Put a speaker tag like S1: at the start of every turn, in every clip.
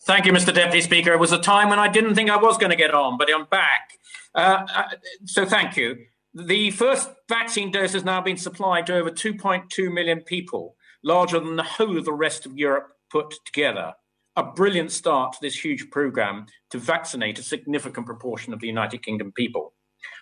S1: Thank you, Mr. Deputy Speaker. It was a time when I didn't think I was going to get on, but I'm back. So thank you. The first vaccine dose has now been supplied to over 2.2 million people, larger than the whole of the rest of Europe put together. A brilliant start to this huge programme to vaccinate a significant proportion of the United Kingdom people.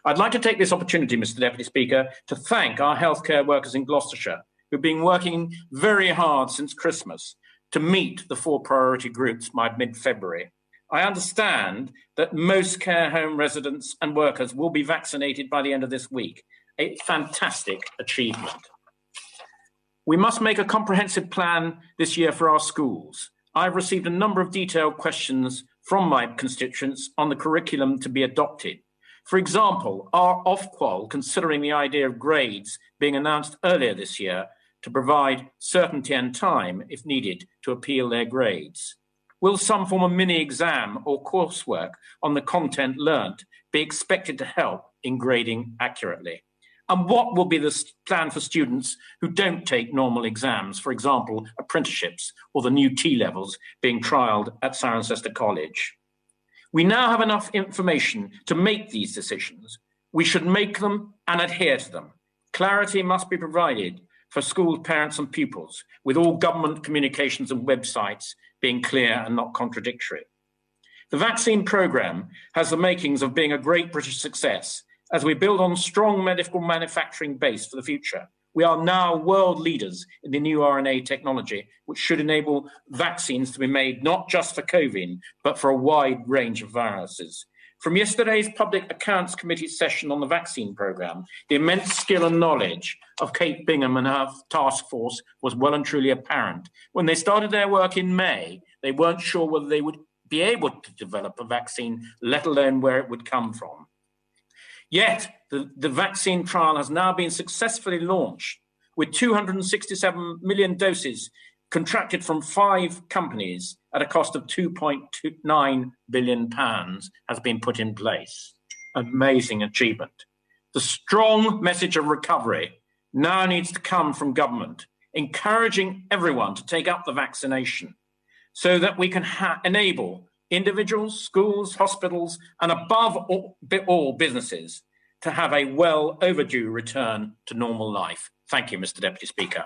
S1: I'd like to take this opportunity, Mr. Deputy Speaker, to thank our healthcare workers in Gloucestershire, who've been working very hard since Christmas to meet the 4 priority groups by mid-February. I understand that most care home residents and workers will be vaccinated by the end of this week. A fantastic achievement. We must make a comprehensive plan this year for our schools. I've received a number of detailed questions from my constituents on the curriculum to be adopted. For example, are Ofqual considering the idea of grades being announced earlier this year to provide certainty and time, if needed, to appeal their grades? Will some form of mini exam or coursework on the content learnt be expected to help in grading accurately? And what will be the plan for students who don't take normal exams, for example, apprenticeships or the new T-levels being trialled at Cirencester College? We now have enough information to make these decisions. We should make them and adhere to them. Clarity must be provided for schools, parents and pupils, with all government communications and websites being clear and not contradictory. The vaccine programme has the makings of being a great British success as we build on strong medical manufacturing base for the future. We are now world leaders in the new RNA technology, which should enable vaccines to be made not just for COVID, but for a wide range of viruses. From yesterday's Public Accounts Committee session on the vaccine programme, the immense skill and knowledge of Kate Bingham and her task force was well and truly apparent. When they started their work in May, they weren't sure whether they would be able to develop a vaccine, let alone where it would come from. Yet, the vaccine trial has now been successfully launched, with 267 million doses contracted from 5 companies at a cost of £2.9 billion has been put in place. Amazing achievement. The strong message of recovery now needs to come from government, encouraging everyone to take up the vaccination so that we can enable individuals, schools, hospitals, and above all businesses to have a well overdue return to normal life. Thank you, Mr. Deputy Speaker.